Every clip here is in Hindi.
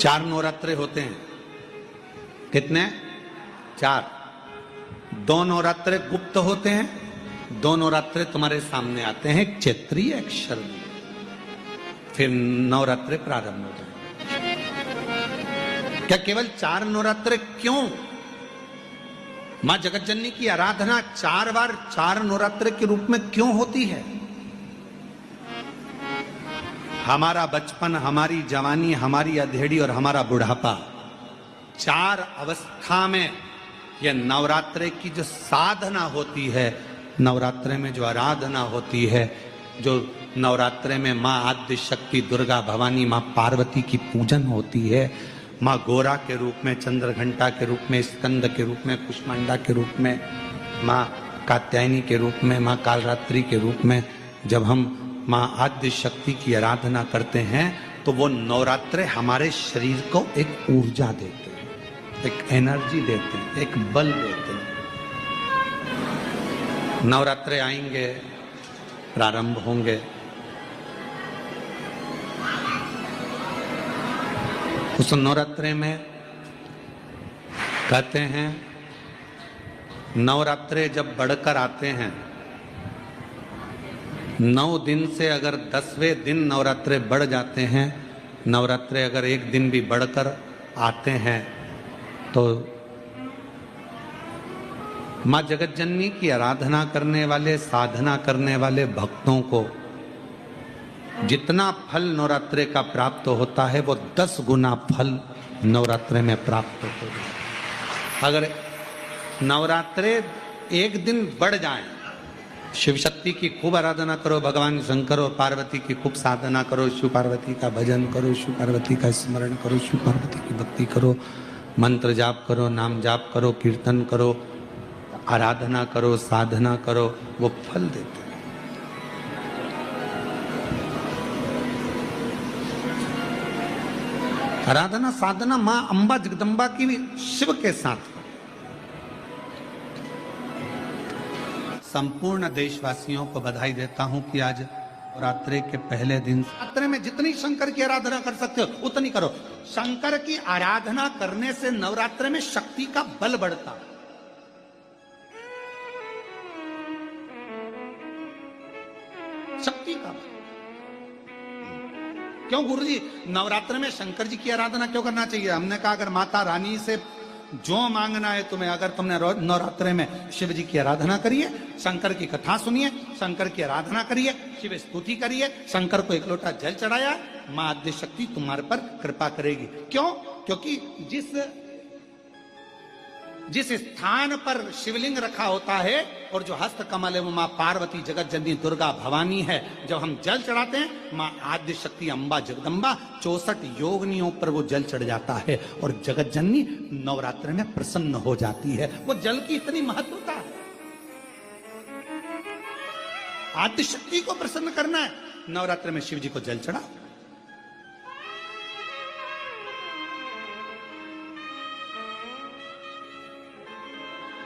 4 नवरात्रे होते हैं। कितने? 4। 2 नवरात्रे गुप्त होते हैं, 2 नवरात्रे तुम्हारे सामने आते हैं, एक चैत्रीय एक शरदी, फिर नवरात्रे प्रारंभ होते हैं। क्या केवल 4 नवरात्रे? क्यों? मां जगतजननी की आराधना 4 बार 4 नवरात्रे के रूप में क्यों होती है? हमारा बचपन, हमारी जवानी, हमारी अधेड़ी और हमारा बुढ़ापा, 4 अवस्था में यह नवरात्रे की जो साधना होती है, नवरात्रे में जो आराधना होती है, जो नवरात्रे में मां आद्य शक्ति दुर्गा भवानी मां पार्वती की पूजन होती है, मां गोरा के रूप में, चंद्रघंटा के रूप में, स्कंद के रूप में, कुष्मांडा के रूप में, मां कात्यायनी के रूप में, मां कालरात्रि के रूप में, जब हम मां आद्य शक्ति की आराधना करते हैं तो वो नवरात्रे हमारे शरीर को एक ऊर्जा देते हैं, एक एनर्जी देते हैं, एक बल देते हैं। नवरात्रे आएंगे, प्रारंभ होंगे, उस नवरात्रे में कहते हैं नवरात्रे जब बढ़कर आते हैं, 9 दिन से अगर 10वें दिन नवरात्रे बढ़ जाते हैं, नवरात्रे अगर एक दिन भी बढ़कर आते हैं, तो मां जगतजननी की आराधना करने वाले, साधना करने वाले भक्तों को जितना फल नवरात्रे का प्राप्त होता है वो 10 गुना फल नवरात्रे में प्राप्त होता है। अगर नवरात्रे एक दिन बढ़ जाए, शिव शक्ति की खूब आराधना करो, भगवान शंकर और पार्वती की खूब साधना करो, शिव पार्वती का भजन करो, शिव पार्वती का स्मरण करो, शिव पार्वती की भक्ति करो, मंत्र जाप करो, नाम जाप करो, कीर्तन करो, आराधना करो, साधना करो, वो फल देते हैं। आराधना साधना मां अंबा जगदम्बा की शिव के साथ। संपूर्ण देशवासियों को बधाई देता हूं कि आज नवरात्रे के पहले दिन, नवरात्रे में जितनी शंकर की आराधना कर सकते हो उतनी करो। शंकर की आराधना करने से नवरात्रे में शक्ति का बल बढ़ता। शक्ति का बल। क्यों गुरुजी नवरात्र में शंकर जी की आराधना क्यों करना चाहिए? हमने कहा अगर माता रानी से जो मांगना है तुम्हें, अगर तुमने नवरात्रे में शिव जी की आराधना करिए, शंकर की कथा सुनिए, शंकर की आराधना करिए, शिव स्तुति करिए, शंकर को एक लोटा जल चढ़ाया, मां आद्य शक्ति तुम्हारे पर कृपा करेगी। क्यों? क्योंकि जिस स्थान पर शिवलिंग रखा होता है और जो हस्त कमल है वो मां पार्वती जगत जननी दुर्गा भवानी है। जब हम जल चढ़ाते हैं, मां आद्य शक्ति अंबा जगदम्बा 64 योगिनियों पर वो जल चढ़ जाता है और जगत जननी नवरात्र में प्रसन्न हो जाती है। वो जल की इतनी महत्वता है। आद्य शक्ति को प्रसन्न करना है, नवरात्र में शिव जी को जल चढ़ा।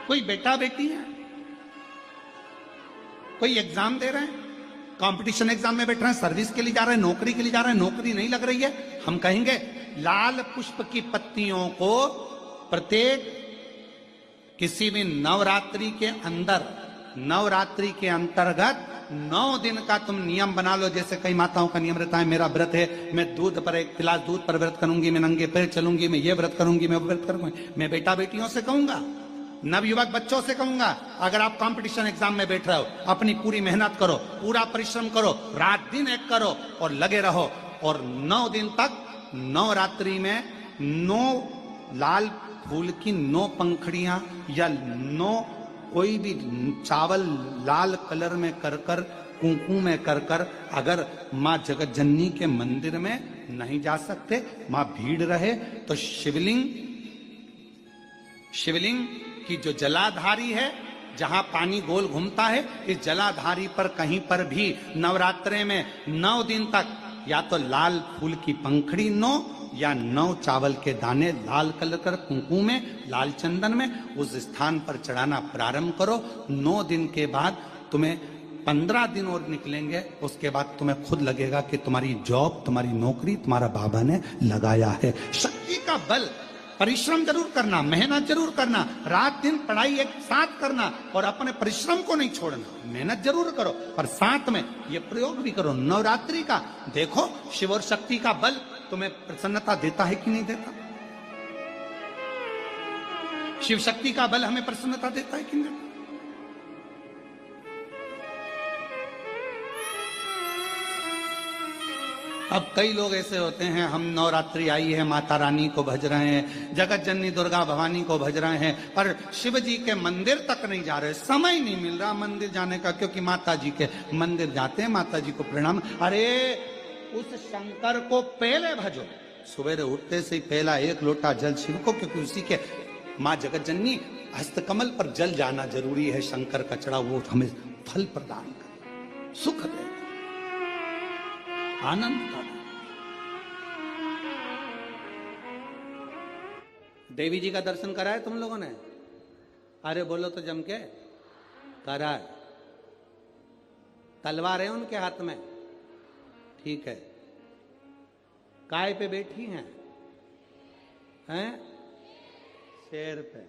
कोई बेटा बेटी है, कोई एग्जाम दे रहे हैं, कंपटीशन एग्जाम में बैठ रहे हैं, सर्विस के लिए जा रहे हैं, नौकरी के लिए जा रहे हैं, नौकरी नहीं लग रही है, हम कहेंगे लाल पुष्प की पत्तियों को प्रत्येक किसी भी नवरात्रि के अंदर, नवरात्रि के अंतर्गत 9 दिन का तुम नियम बना लो। जैसे कई माताओं का नियम रहता है, मेरा व्रत है, मैं दूध पर, एक गिलास दूध पर व्रत करूंगी, मैं नंगे पैर चलूंगी, मैं ये व्रत करूंगी, मैं वो व्रत करूंगी। मैं बेटा बेटियों से कहूंगा, नवयुवक बच्चों से कहूंगा, अगर आप कंपटीशन एग्जाम में बैठ रहे हो, अपनी पूरी मेहनत करो, पूरा परिश्रम करो, रात दिन एक करो और लगे रहो। और 9 दिन तक नवरात्रि में 9 लाल फूल की 9 पंखड़ियां या 9 कोई भी चावल लाल कलर में कर कर, कुंकू में कर कर, अगर मां जगत जननी के मंदिर में नहीं जा सकते, मां भीड़ रहे, तो शिवलिंग की जो जलाधारी है, जहां पानी गोल घूमता है, इस जलाधारी पर कहीं पर भी नवरात्रे में 9 दिन तक या तो लाल फूल की पंखड़ी 9 या 9 चावल के दाने लाल कलर कर कुंकू में, लाल चंदन में उस स्थान पर चढ़ाना प्रारंभ करो। 9 दिन के बाद तुम्हें 15 दिन और निकलेंगे, उसके बाद तुम्हें खुद लगेगा कि तुम्हारी जॉब, तुम्हारी नौकरी तुम्हारा बाबा ने लगाया है। शक्ति का बल, परिश्रम जरूर करना, मेहनत जरूर करना, रात दिन पढ़ाई एक साथ करना और अपने परिश्रम को नहीं छोड़ना। मेहनत जरूर करो पर साथ में ये प्रयोग भी करो नवरात्रि का। देखो शिव और शक्ति का बल तुम्हें प्रसन्नता देता है कि नहीं देता। शिव शक्ति का बल हमें प्रसन्नता देता है कि नहीं देता। अब कई लोग ऐसे होते हैं, हम नवरात्रि आई है, माता रानी को भज रहे हैं, जगत जननी दुर्गा भवानी को भज रहे हैं, पर शिव जी के मंदिर तक नहीं जा रहे, समय नहीं मिल रहा मंदिर जाने का, क्योंकि माता जी के मंदिर जाते हैं, माता जी को प्रणाम। अरे उस शंकर को पहले भजो, सवेरे उठते से ही पहला एक लोटा जल शिव को, क्योंकि उसी के माँ जगत जननी हस्तकमल पर जल जाना जरूरी है। शंकर का चढ़ा वो हमें फल प्रदान करे, सुख दे, आनंद का। देवी जी का दर्शन करा है तुम लोगों ने? अरे बोलो तो जम के करा है। तलवार है उनके हाथ में, ठीक है। काय पे बैठी हैं? शेर पे।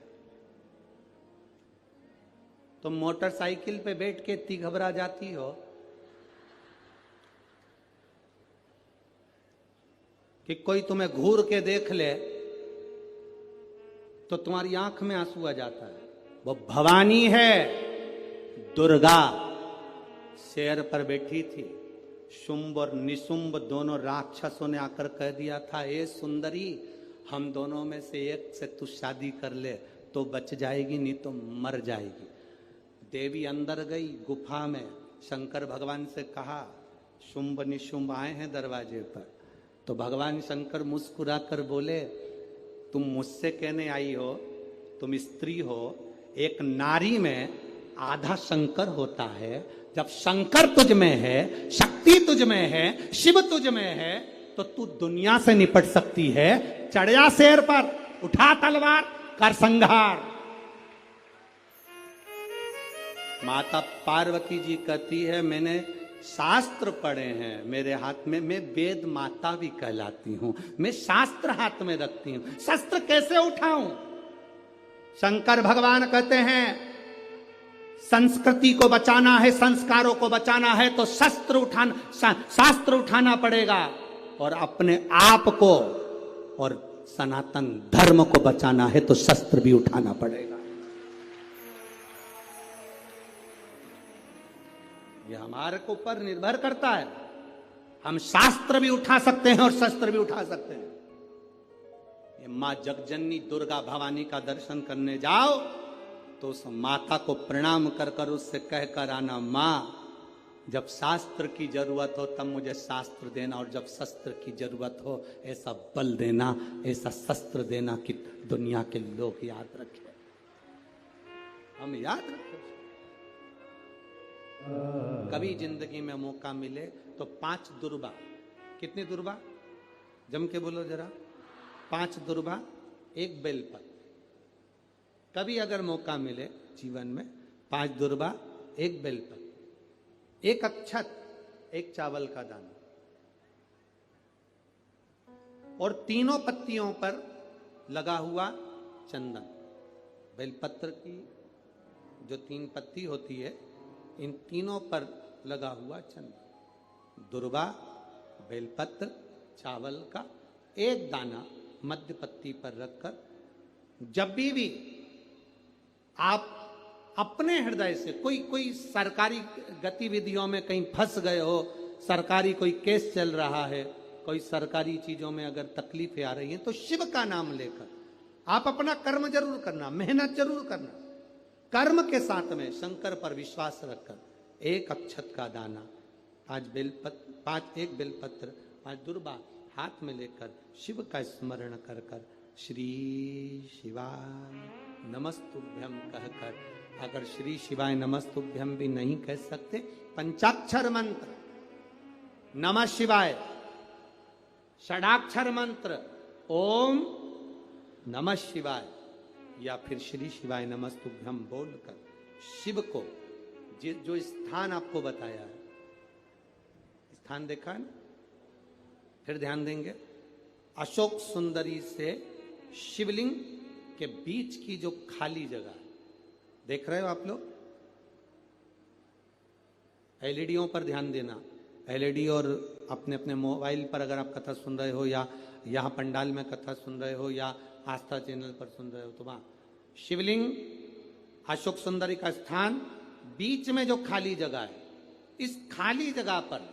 तुम मोटरसाइकिल पे बैठ के इतनी घबरा जाती हो कि कोई तुम्हें घूर के देख ले तो तुम्हारी आंख में आंसू आ जाता है। वो भवानी है, दुर्गा शेर पर बैठी थी। शुंभ और निशुंभ दोनों राक्षसों ने आकर कह दिया था, ए सुंदरी, हम दोनों में से एक से तू शादी कर ले तो बच जाएगी, नहीं तो मर जाएगी। देवी अंदर गई गुफा में, शंकर भगवान से कहा, शुंभ निशुंभ आए हैं दरवाजे पर। तो भगवान शंकर मुस्कुरा कर बोले, तुम मुझसे कहने आई हो, तुम स्त्री हो, एक नारी में आधा शंकर होता है। जब शंकर तुझ में है, शक्ति तुझ में है, शिव तुझ में है, तो तू दुनिया से निपट सकती है। चढ़ जा शेर पर, उठा तलवार, कर संहार। माता पार्वती जी कहती है, मैंने शास्त्र पढ़े हैं मेरे हाथ में, मैं वेद माता भी कहलाती हूं, मैं शास्त्र हाथ में रखती हूं, शस्त्र कैसे उठाऊं? शंकर भगवान कहते हैं, संस्कृति को बचाना है, संस्कारों को बचाना है तो शास्त्र उठाना पड़ेगा, और अपने आप को और सनातन धर्म को बचाना है तो शस्त्र भी उठाना पड़ेगा। ये हमारे को ऊपर निर्भर करता है। हम शास्त्र भी उठा सकते हैं और शस्त्र भी उठा सकते हैं। ये मां जगजननी दुर्गा भवानी का दर्शन करने जाओ तो उस माता को प्रणाम कर कर उससे कहकर आना, मां जब शास्त्र की जरूरत हो तब मुझे शास्त्र देना, और जब शस्त्र की जरूरत हो ऐसा बल देना, ऐसा शस्त्र देना कि दुनिया के लोग याद रखें, हम याद रखें। कभी जिंदगी में मौका मिले तो 5 दुर्बा, कितनी दुर्बा जम के बोलो जरा, 5 दुर्बा 1 बेलपत्र। कभी अगर मौका मिले जीवन में, 5 दुर्बा 1 बेलपत्र, 1 अक्षत, 1 चावल का दाना, और तीनों पत्तियों पर लगा हुआ चंदन। बेलपत्र की जो 3 पत्ती होती है, इन तीनों पर लगा हुआ चंदन, दुर्बा, बेलपत्र, चावल का 1 दाना मध्य पत्ती पर रखकर, जब भी आप अपने हृदय से कोई सरकारी गतिविधियों में कहीं फंस गए हो, सरकारी कोई केस चल रहा है, कोई सरकारी चीजों में अगर तकलीफें आ रही हैं, तो शिव का नाम लेकर आप अपना कर्म जरूर करना, मेहनत जरूर करना। कर्म के साथ में शंकर पर विश्वास रखकर 1 अक्षत का दाना, 1 बेलपत्र, 5 दुर्बा हाथ में लेकर शिव का स्मरण कर कर श्री शिवाय नमस्तुभ्यम कहकर, अगर श्री शिवाय नमस्तुभ्यम भी नहीं कह सकते, पंचाक्षर मंत्र नमः शिवाय, षडाक्षर मंत्र ओम नमः शिवाय, या फिर श्री शिवाय नमस्तुभ्यम बोलकर शिव को जो स्थान आपको बताया है, स्थान देखा है ना, फिर ध्यान देंगे। अशोक सुंदरी से शिवलिंग के बीच की जो खाली जगह देख रहे हो आप लोग, एलईडीओं पर ध्यान देना। एलईडी और अपने अपने मोबाइल पर अगर आप कथा सुन रहे हो, या यहाँ पंडाल में कथा सुन रहे हो, या आस्था चैनल पर सुन रहे हो, तो वहां शिवलिंग, अशोक सुंदरी का स्थान, बीच में जो खाली जगह है, इस खाली जगह पर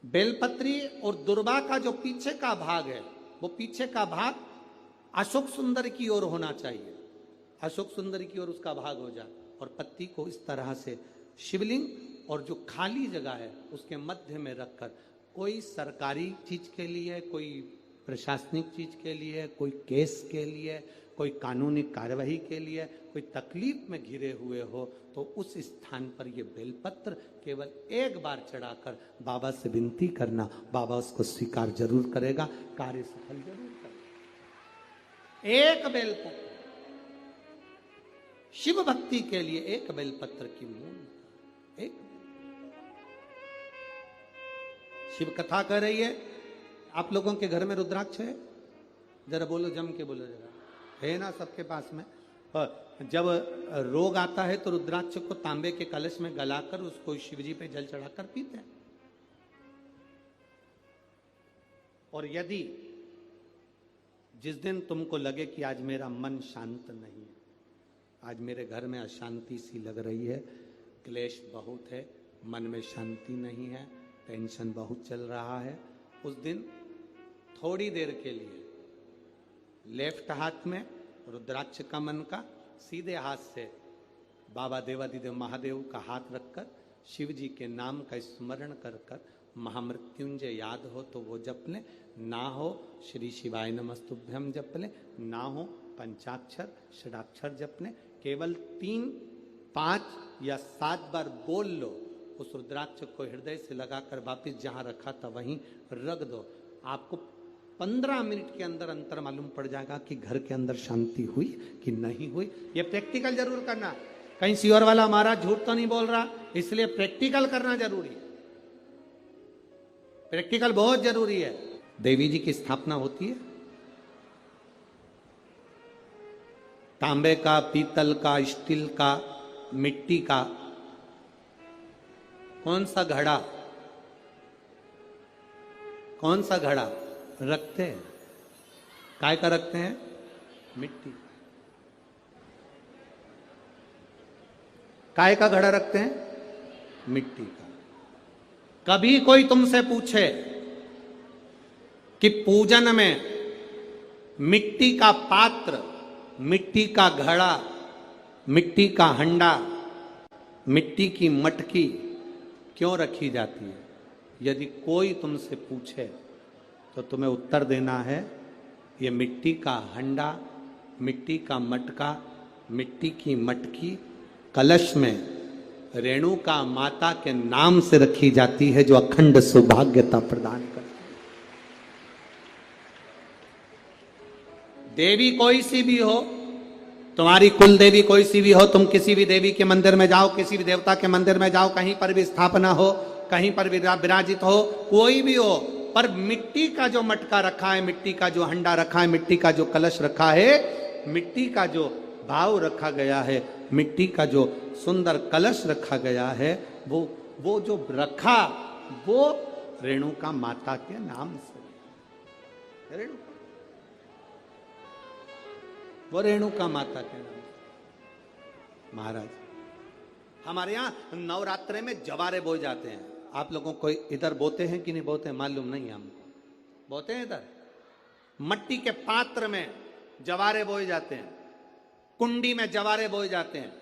बेलपत्री और दुर्वा का जो पीछे का भाग है, वो पीछे का भाग अशोक सुंदर की ओर होना चाहिए। अशोक सुंदर की ओर उसका भाग हो जाए, और पत्ती को इस तरह से शिवलिंग और जो खाली जगह है उसके मध्य में रखकर, कोई सरकारी चीज के लिए, कोई प्रशासनिक चीज के लिए, कोई केस के लिए, कोई कानूनी कार्यवाही के लिए, कोई तकलीफ में घिरे हुए हो, तो उस स्थान पर ये बेलपत्र केवल एक बार चढ़ाकर बाबा से विनती करना, बाबा उसको स्वीकार जरूर करेगा, कार्य सफल जरूर करेगा। एक बेलपत्र शिव भक्ति के लिए, एक बेलपत्र की मूल, एक शिव कथा कर रही है। आप लोगों के घर में रुद्राक्ष है? जरा बोलो, जम के बोलो जरा, है ना सबके पास में? जब रोग आता है तो रुद्राक्ष को तांबे के कलश में गलाकर उसको शिवजी पे जल चढ़ाकर पीते हैं। और यदि जिस दिन तुमको लगे कि आज मेरा मन शांत नहीं है, आज मेरे घर में अशांति सी लग रही है, क्लेश बहुत है, मन में शांति नहीं है, टेंशन बहुत चल रहा है, उस दिन थोड़ी देर के लिए लेफ्ट हाथ में रुद्राक्ष का मन का, सीधे हाथ से बाबा देवादिदेव महादेव का हाथ रखकर शिव जी के नाम का स्मरण कर कर महामृत्युंजय याद हो तो वो जप ले, ना हो श्री शिवाय नमस्तुभ्यम जप ले, ना हो पंचाक्षर षडाक्षर जप ले, केवल 3, 5 या 7 बार बोल लो, उस रुद्राक्ष को हृदय से लगाकर वापिस जहां रखा था वहीं रख दो। आपको 15 मिनट के अंदर अंतर मालूम पड़ जाएगा कि घर के अंदर शांति हुई कि नहीं हुई। ये प्रैक्टिकल जरूर करना। कहीं सियोर वाला महाराज झूठ तो नहीं बोल रहा, इसलिए प्रैक्टिकल करना जरूरी है। प्रैक्टिकल बहुत जरूरी है। देवी जी की स्थापना होती है, तांबे का, पीतल का, स्टील का, मिट्टी का, कौन सा घड़ा, कौन सा घड़ा रखते हैं? काय का रखते हैं? मिट्टी। काय का घड़ा रखते हैं? मिट्टी का। कभी कोई तुमसे पूछे कि पूजन में मिट्टी का पात्र, मिट्टी का घड़ा, मिट्टी का हंडा, मिट्टी की मटकी क्यों रखी जाती है, यदि कोई तुमसे पूछे तो तुम्हें उत्तर देना है, ये मिट्टी का हंडा, मिट्टी का मटका, मिट्टी की मटकी कलश में रेणुका माता के नाम से रखी जाती है, जो अखंड सौभाग्यता प्रदान करती है। देवी कोई सी भी हो, तुम्हारी कुल देवी कोई सी भी हो, तुम किसी भी देवी के मंदिर में जाओ, किसी भी देवता के मंदिर में जाओ, कहीं पर भी स्थापना हो, कहीं पर भी विराजित हो, कोई भी हो, पर मिट्टी का जो मटका रखा है, मिट्टी का जो हंडा रखा है, मिट्टी का जो कलश रखा है, मिट्टी का जो भाव रखा गया है, मिट्टी का जो सुंदर कलश रखा गया है, वो जो रखा, वो रेणुका माता के नाम से, रेणुका, वो रेणुका माता के नाम से। महाराज, हमारे यहां नवरात्रे में जवारे बोए जाते हैं। आप लोगों को इधर बोते हैं कि नहीं बोते हैं मालूम नहीं, हम बोते हैं इधर। मट्टी के पात्र में जवारे बोए जाते हैं, कुंडी में जवारे बोए जाते हैं,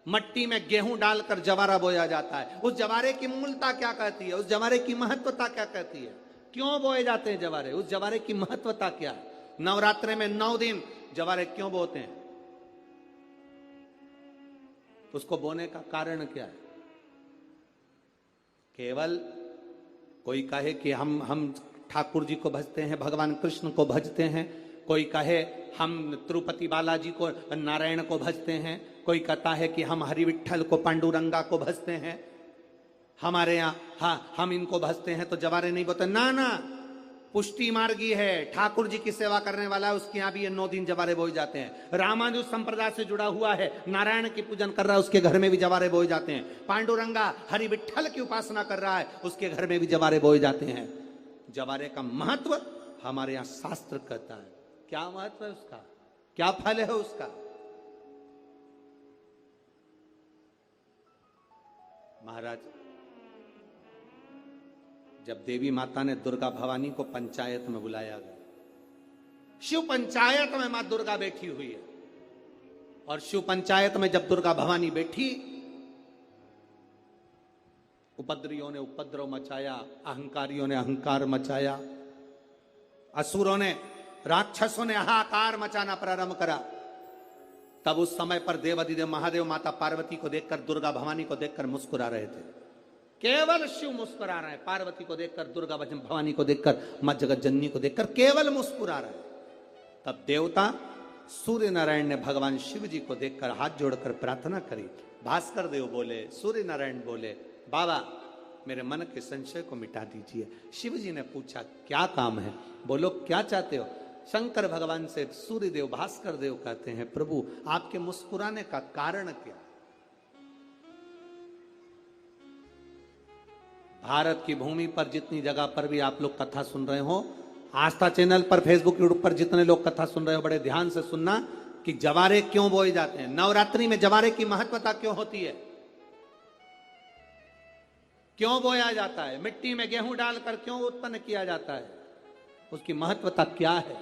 मट्टी में गेहूं डालकर जवारा बोया जाता है। उस जवारे की मूलता क्या कहती है, उस जवारे की महत्वता क्या कहती है, क्यों बोए जाते हैं जवारे, उस जवारे की महत्वता क्या है? नवरात्रे में 9 दिन जवारे क्यों बोते हैं, उसको बोने का कारण क्या है? केवल कोई कहे कि हम ठाकुर जी को भजते हैं, भगवान कृष्ण को भजते हैं, कोई कहे हम तिरुपति बालाजी को, नारायण को भजते हैं, कोई कहता है कि हम हरि विट्ठल को पांडुरंगा को भजते हैं, हमारे यहाँ हाँ हम इनको भजते हैं तो जवारे नहीं बोते। ना ना, पुष्टि मार्गी है, ठाकुर जी की सेवा करने वाला है, उसके यहाँ भी ये 9 दिन जवारे बोए जाते हैं। रामानुज संप्रदाय से जुड़ा हुआ है, नारायण की पूजन कर रहा है, उसके घर में भी जवारे बोए जाते हैं। पांडुरंगा हरि विट्ठल की उपासना कर रहा है, उसके घर में भी जवारे बोए जाते हैं। जवारे का महत्व हमारे यहाँ शास्त्र कहता है। क्या महत्व है उसका, क्या फल है उसका? महाराज, जब देवी माता ने दुर्गा भवानी को पंचायत में बुलाया गया, शिव पंचायत में मां दुर्गा बैठी हुई है, और शिव पंचायत में जब दुर्गा भवानी बैठी, उपद्रवियों ने उपद्रव मचाया, अहंकारियों ने अहंकार मचाया, असुरों ने राक्षसों ने हाहाकार मचाना प्रारंभ करा। तब उस समय पर देवाधिदेव महादेव माता पार्वती को देखकर, दुर्गा भवानी को देखकर मुस्कुरा रहे थे। केवल शिव मुस्कुरा रहे हैं, पार्वती को देखकर, दुर्गा भवानी को देखकर, मां जगत जननी को देखकर केवल मुस्कुरा रहे हैं। तब देवता सूर्य नारायण ने भगवान शिव जी को देखकर हाथ जोड़कर प्रार्थना करी। भास्कर देव बोले, सूर्य नारायण बोले, बाबा मेरे मन के संशय को मिटा दीजिए। शिव जी ने पूछा क्या काम है, बोलो क्या चाहते हो? शंकर भगवान से सूर्य देव भास्कर देव कहते हैं, प्रभु आपके मुस्कुराने का कारण क्या? भारत की भूमि पर जितनी जगह पर भी आप लोग कथा सुन रहे हो, आस्था चैनल पर, फेसबुक, यूट्यूब पर जितने लोग कथा सुन रहे हो, बड़े ध्यान से सुनना कि जवारे क्यों बोए जाते हैं। नवरात्रि में जवारे की महत्वता क्यों होती है, क्यों बोया जाता है, मिट्टी में गेहूं डालकर क्यों उत्पन्न किया जाता है, उसकी महत्वता क्या है?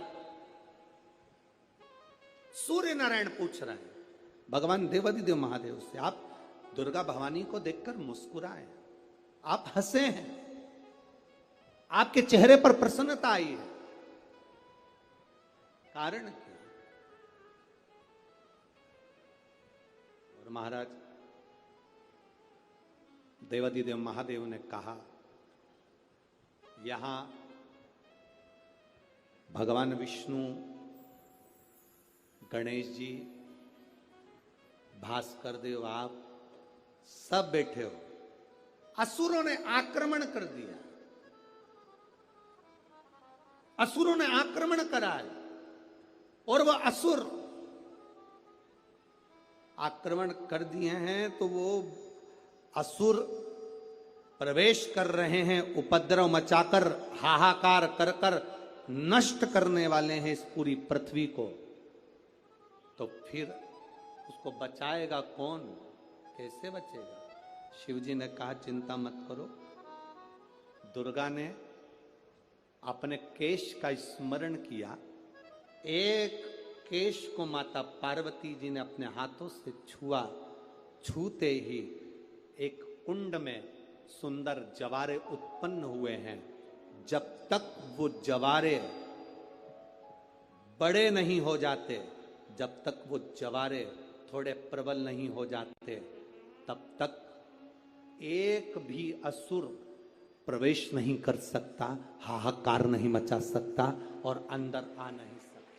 सूर्य नारायण पूछ रहे हैं भगवान देवाधिदेव महादेव से, आप दुर्गा भवानी को देखकर मुस्कुराए, आप हंसे हैं, आपके चेहरे पर प्रसन्नता आई है, कारण क्या? और महाराज देवाधिदेव महादेव ने कहा, यहां भगवान विष्णु, गणेश जी, भास्कर देव, आप सब बैठे हो। असुरों ने आक्रमण कर दिया, असुरों ने आक्रमण करा है, और वह असुर आक्रमण कर दिए हैं तो वो असुर प्रवेश कर रहे हैं, उपद्रव मचाकर, हाहाकार कर कर नष्ट करने वाले हैं इस पूरी पृथ्वी को। तो फिर उसको बचाएगा कौन, कैसे बचेगा? शिव जी ने कहा चिंता मत करो। दुर्गा ने अपने केश का स्मरण किया, एक केश को माता पार्वती जी ने अपने हाथों से छुआ, छूते ही एक कुंड में सुंदर जवारे उत्पन्न हुए हैं। जब तक वो जवारे बड़े नहीं हो जाते, जब तक वो जवारे थोड़े प्रबल नहीं हो जाते, तब तक एक भी असुर प्रवेश नहीं कर सकता, हाहाकार नहीं मचा सकता और अंदर आ नहीं सकता।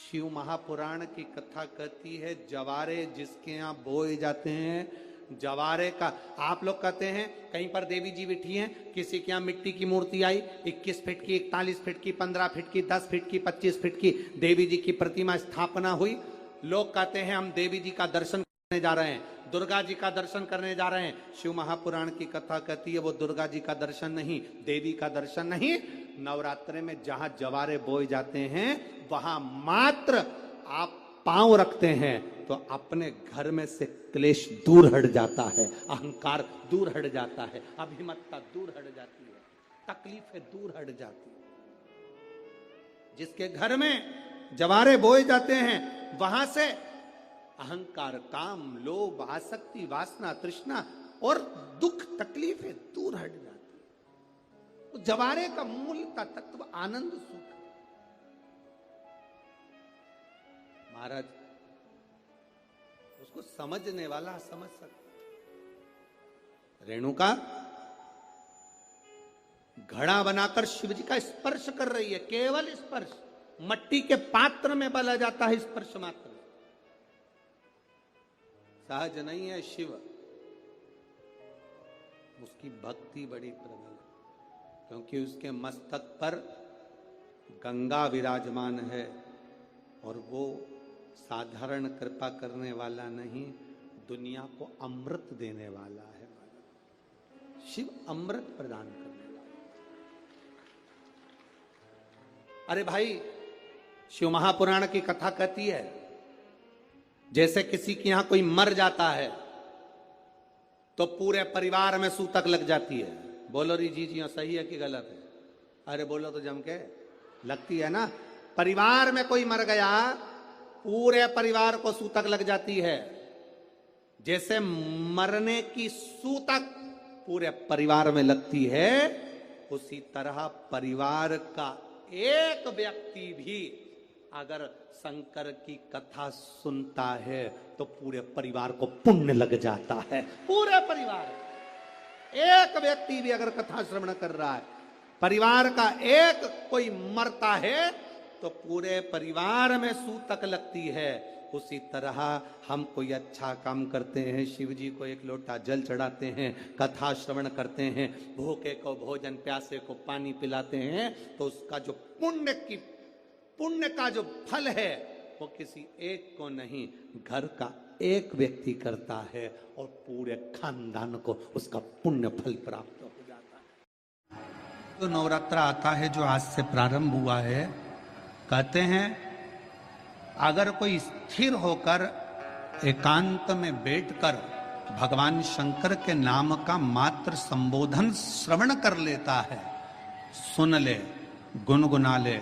शिव महापुराण की कथा कहती है, जवारे जिसके यहाँ बोए जाते हैं, जवारे का, आप लोग कहते हैं कहीं पर देवी जी बैठी हैं, किसी के यहाँ मिट्टी की मूर्ति आई, 21 फीट की, 41 फीट की, 15 फीट की, 10 फीट की, 25 फीट की देवी जी की प्रतिमा स्थापना हुई। लोग कहते हैं हम देवी जी का दर्शन करने जा रहे हैं, दुर्गा जी का दर्शन करने जा रहे हैं। शिव महापुराण की कथा कहती है वो दुर्गा जी का दर्शन नहीं, देवी का दर्शन नहीं। नवरात्रे में जहां जवारे बोए जाते हैं वहां मात्र आप पांव रखते हैं तो अपने घर में से क्लेश दूर हट जाता है, अहंकार दूर हट जाता है, अभिमतता दूर हट जाती है, तकलीफें दूर हट जाती है। जिसके घर में जवारे बोए जाते हैं वहां से अहंकार, काम, लोभ, आसक्ति, वासना, तृष्णा और दुख, तकलीफें दूर हट जाती है। तो जवारे का मूल का तत्व आनंद, सुख। महाराज उसको समझने वाला समझ सकता। रेणुका घड़ा बनाकर शिव जी का स्पर्श कर रही है, केवल स्पर्श, मट्टी के पात्र में बला जाता है स्पर्श मात्र। सहज नहीं है शिव, उसकी भक्ति बड़ी प्रबल है, क्योंकि उसके मस्तक पर गंगा विराजमान है और वो साधारण कृपा करने वाला नहीं, दुनिया को अमृत देने वाला है। शिव अमृत प्रदान करने वाला। अरे भाई, शिव महापुराण की कथा कहती है, जैसे किसी के यहां कोई मर जाता है तो पूरे परिवार में सूतक लग जाती है। बोलो री जी जी सही है कि गलत है? अरे बोलो तो जम के, लगती है ना। परिवार में कोई मर गया, पूरे परिवार को सूतक लग जाती है। जैसे मरने की सूतक पूरे परिवार में लगती है, उसी तरह परिवार का एक व्यक्ति भी अगर शंकर की कथा सुनता है तो पूरे परिवार को पुण्य लग जाता है। पूरे परिवार, एक व्यक्ति भी अगर कथा श्रवण कर रहा है, परिवार का एक कोई मरता है तो पूरे परिवार में सूतक लगती है। उसी तरह हम कोई अच्छा काम करते हैं, शिव जी को एक लोटा जल चढ़ाते हैं, कथा श्रवण करते हैं, भूखे को भोजन, प्यासे को पानी पिलाते हैं, तो उसका जो पुण्य का जो फल है वो किसी एक को नहीं, घर का एक व्यक्ति करता है और पूरे खानदान को उसका पुण्य फल प्राप्त हो जाता है। तो नवरात्र आता है जो आज से प्रारंभ हुआ है, कहते हैं अगर कोई स्थिर होकर एकांत में बैठकर भगवान शंकर के नाम का मात्र संबोधन श्रवण कर लेता है, सुन ले, गुनगुना ले,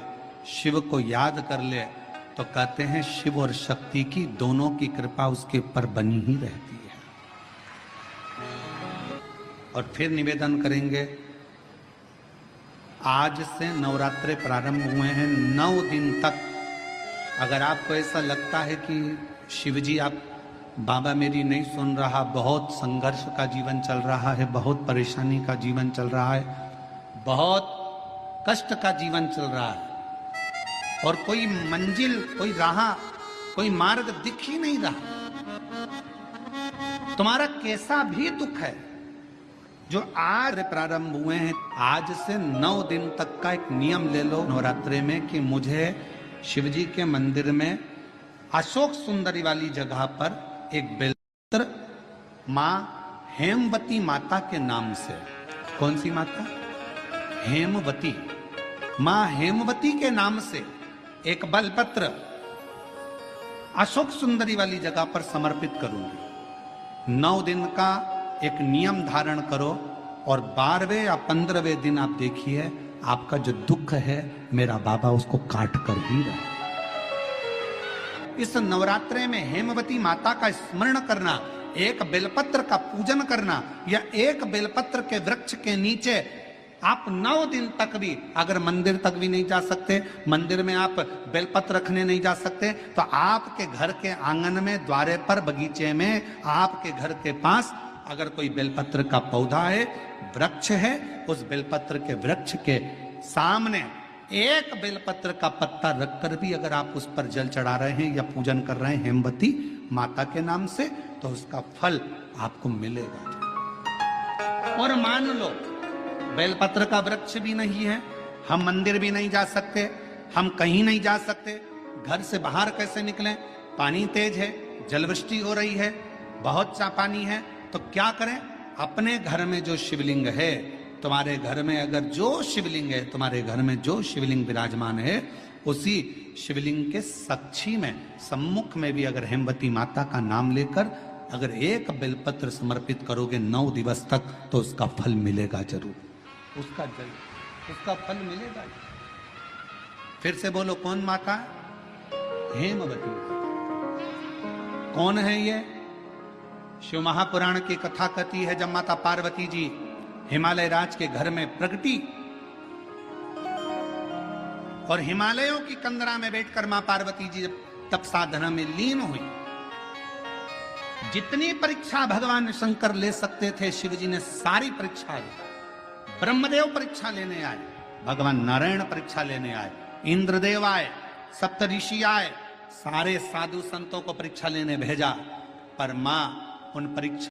शिव को याद कर ले, तो कहते हैं शिव और शक्ति की दोनों की कृपा उसके ऊपर बनी ही रहती है। और फिर निवेदन करेंगे, आज से नवरात्रे प्रारंभ हुए हैं, 9 दिन तक अगर आपको ऐसा लगता है कि शिवजी आप बाबा मेरी नहीं सुन रहा, बहुत संघर्ष का जीवन चल रहा है, बहुत परेशानी का जीवन चल रहा है, बहुत कष्ट का जीवन चल रहा है और कोई मंजिल, कोई राह, कोई मार्ग दिख ही नहीं रहा, तुम्हारा कैसा भी दुख है, जो आज प्रारंभ हुए हैं, आज से 9 दिन तक का एक नियम ले लो नवरात्रे में कि मुझे शिवजी के मंदिर में अशोक सुंदरी वाली जगह पर एक बेलपत्र मां हेमवती माता के नाम से, कौन सी माता? हेमवती, मां हेमवती के नाम से एक बेलपत्र अशोक सुंदरी वाली जगह पर समर्पित करूंगी। 9 दिन का एक नियम धारण करो और 12वें या 15वें दिन आप देखिए आपका जो दुख है मेरा बाबा उसको काट कर ही रहा। इस नवरात्रे में हेमवती माता का स्मरण करना, एक बेलपत्र का पूजन करना, या एक बेलपत्र के वृक्ष के नीचे आप 9 दिन तक भी, अगर मंदिर तक भी नहीं जा सकते, मंदिर में आप बेलपत्र रखने नहीं जा सकते, तो आपके घर के आंगन में, द्वारे पर, बगीचे में, आपके घर के पास अगर कोई बेलपत्र का पौधा है, वृक्ष है, उस बेलपत्र के वृक्ष के सामने एक बेलपत्र का पत्ता रखकर भी अगर आप उस पर जल चढ़ा रहे हैं या पूजन कर रहे हैं हेमवती माता के नाम से, तो उसका फल आपको मिलेगा। और मान लो बेलपत्र का वृक्ष भी नहीं है, हम मंदिर भी नहीं जा सकते, हम कहीं नहीं जा सकते, घर से बाहर कैसे निकलें, पानी तेज है, जलवृष्टि हो रही है, बहुत सा पानी है, तो क्या करें? अपने घर में जो शिवलिंग है, तुम्हारे घर में अगर जो शिवलिंग है, तुम्हारे घर में जो शिवलिंग विराजमान है, उसी शिवलिंग के साक्षी में, सम्मुख में भी अगर हेमवती माता का नाम लेकर अगर एक बेलपत्र समर्पित करोगे 9 दिवस तक, तो उसका फल मिलेगा जरूर, उसका फल मिलेगा। फिर से बोलो, कौन माता? हेमवती। कौन है ये? शिव महापुराण की कथा कहती है, जब माता पार्वती जी हिमालय राज के घर में प्रगटी और हिमालयों की कंदरा में बैठकर मां पार्वती जी तप साधना में लीन हुई, जितनी परीक्षा भगवान शंकर ले सकते थे शिव जी ने सारी परीक्षा ली। ब्रह्मदेव परीक्षा लेने आए, भगवान नारायण परीक्षा लेने आए, इंद्रदेव आए, सप्तऋषि आए, सारे साधु संतों को परीक्षा लेने भेजा। पर मां उन परीक्षा